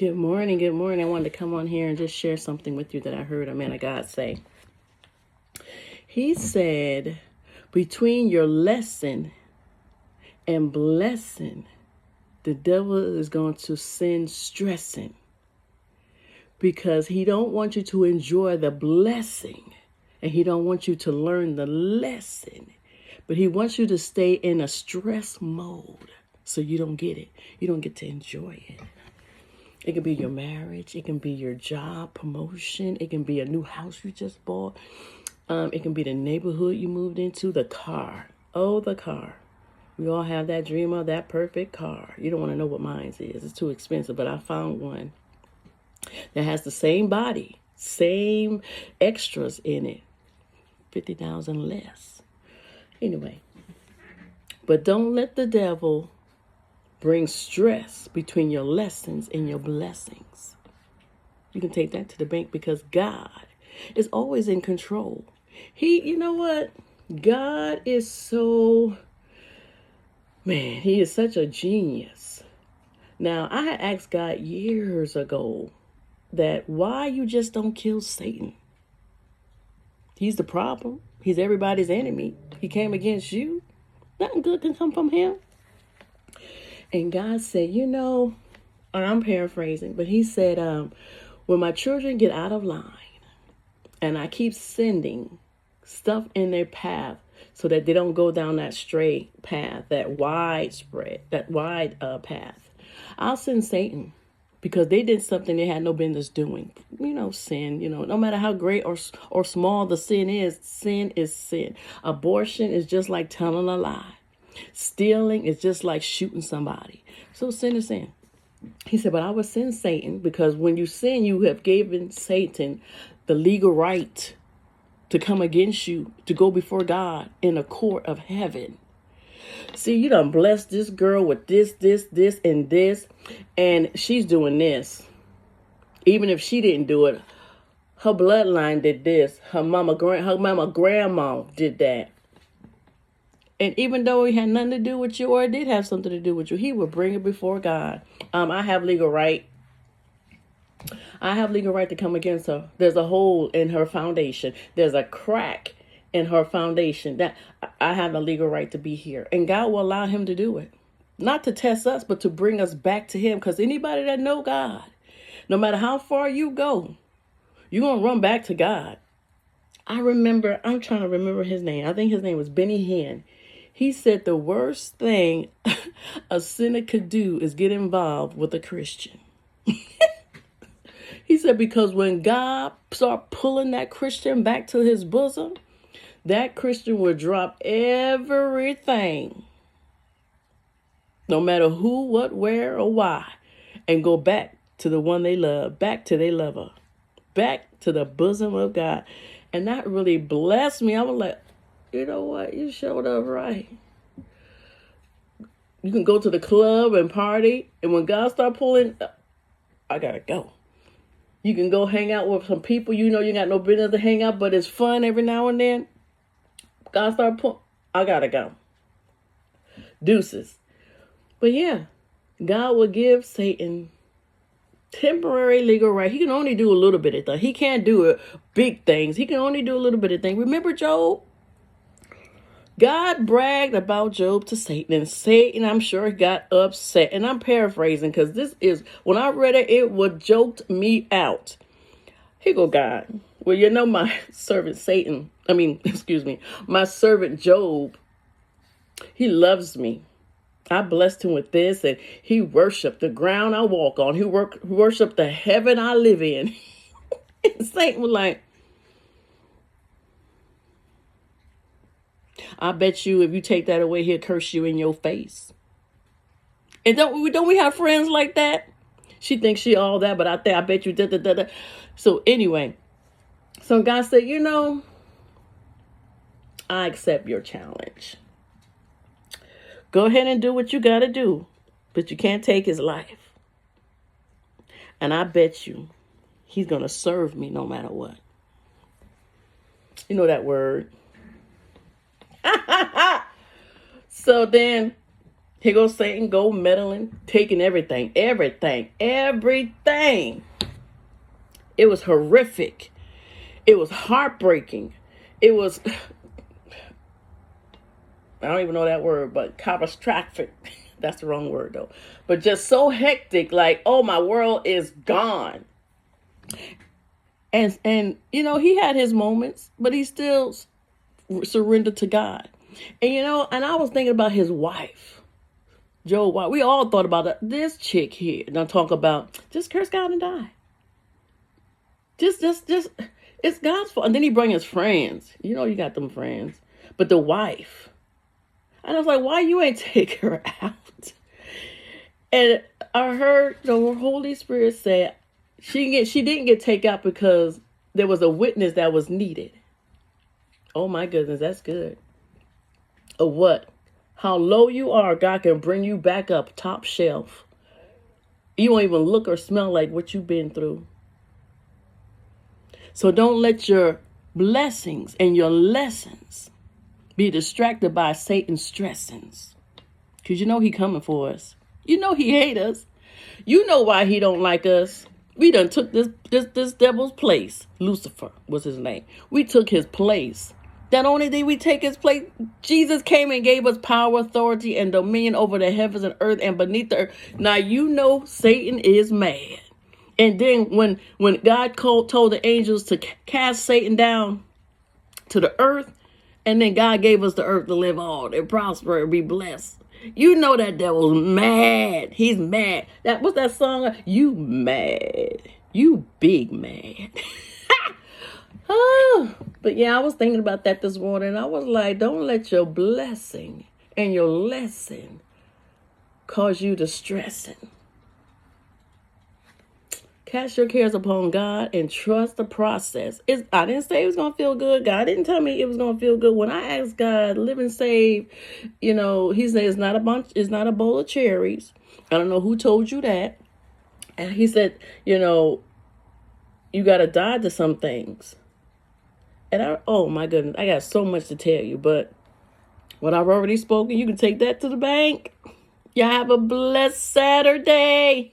Good morning. Good morning. I wanted to come on here and just share something with you that I heard a man of God say. He said, between your lesson and blessing, the devil is going to send stressing because he don't want you to enjoy the blessing and he don't want you to learn the lesson, but he wants you to stay in a stress mode so you don't get it. You don't get to enjoy it. It can be your marriage. It can be your job promotion. It can be a new house you just bought. It can be the neighborhood you moved into, the car. Oh, the car. We all have that dream of that perfect car. You don't want to know what mine is. It's too expensive, but I found one that has the same body, same extras in it, 50,000 less. Anyway, but don't let the devil bring stress between your lessons and your blessings. You can take that to the bank because God is always in control. You know what? God is he is such a genius. Now, I had asked God years ago that why you just don't kill Satan. He's the problem. He's everybody's enemy. He came against you. Nothing good can come from him. And God said, and I'm paraphrasing, but he said, when my children get out of line and I keep sending stuff in their path so that they don't go down that straight path, that wide path, I'll send Satan because they did something they had no business doing. Sin, no matter how great or small the sin is sin. Abortion is just like telling a lie. Stealing is just like shooting somebody. So sin is sin. He said, but I will send Satan because when you sin, you have given Satan the legal right to come against you, to go before God in a court of heaven. See, you done blessed this girl with this, and this, and she's doing this. Even if she didn't do it, her bloodline did this. Her mama, grandma did that. And even though it had nothing to do with you or it did have something to do with you, he will bring it before God. I have legal right. I have legal right to come against her. There's a hole in her foundation. There's a crack in her foundation. That I have a legal right to be here. And God will allow him to do it. Not to test us, but to bring us back to him. Because anybody that know God, no matter how far you go, you're going to run back to God. I'm trying to remember his name. I think his name was Benny Hinn. He said the worst thing a sinner could do is get involved with a Christian. He said because when God start pulling that Christian back to his bosom, that Christian will drop everything, no matter who, what, where, or why, and go back to the one they love, back to their lover, back to the bosom of God. And that really blessed me. I was like, you know what? You showed up right. You can go to the club and party, and when God start pulling, I gotta go. You can go hang out with some people you got no business to hang out, but it's fun every now and then. God start pulling, I gotta go. Deuces. But yeah, God will give Satan temporary legal right. He can only do a little bit of things. He can't do big things. He can only do a little bit of things. Remember Job? God bragged about Job to Satan, and Satan, I'm sure, got upset. And I'm paraphrasing because when I read it, it would joked me out. Here go God. Well, my servant my servant Job, he loves me. I blessed him with this, and he worshiped the ground I walk on. He worshiped the heaven I live in. And Satan was like, I bet you if you take that away, he'll curse you in your face. And don't we have friends like that? She thinks she all that, but I bet you da. So anyway, so God said, I accept your challenge. Go ahead and do what you got to do, but you can't take his life. And I bet you he's going to serve me no matter what. You know that word. So then Here goes Satan, go meddling, taking everything. It was horrific. It was heartbreaking. It was, I don't even know that word, but catastrophic. That's the wrong word though. But just so hectic, like, oh, my world is gone. And he had his moments, but he still surrendered to God. And I was thinking about his wife, Job. We all thought about this chick here. Now talk about just curse God and die. Just it's God's fault. And then he bring his friends. You got them friends, but the wife. And I was like, why you ain't take her out? And I heard the Holy Spirit say she didn't get taken out because there was a witness that was needed. Oh my goodness, that's good. Of what? How low you are, God can bring you back up top shelf. You won't even look or smell like what you've been through. So don't let your blessings and your lessons be distracted by Satan's stressings. Because he coming for us. He hate us. You know why he don't like us. We done took this devil's place. Lucifer was his name. We took his place. That only did we take his place. Jesus came and gave us power, authority, and dominion over the heavens and earth and beneath the earth. Now Satan is mad. And then when God told the angels to cast Satan down to the earth, and then God gave us the earth to live on and prosper and be blessed. That devil's mad. He's mad. What's that song? You mad. You big mad. But yeah, I was thinking about that this morning. I was like, don't let your blessing and your lesson cause you to stressing. Cast your cares upon God and trust the process. I didn't say it was going to feel good. God didn't tell me it was going to feel good. When I asked God, live and save, he said it's not a bowl of cherries. I don't know who told you that. And he said, you got to die to some things. And oh my goodness, I got so much to tell you, but what I've already spoken, you can take that to the bank. Y'all have a blessed Saturday.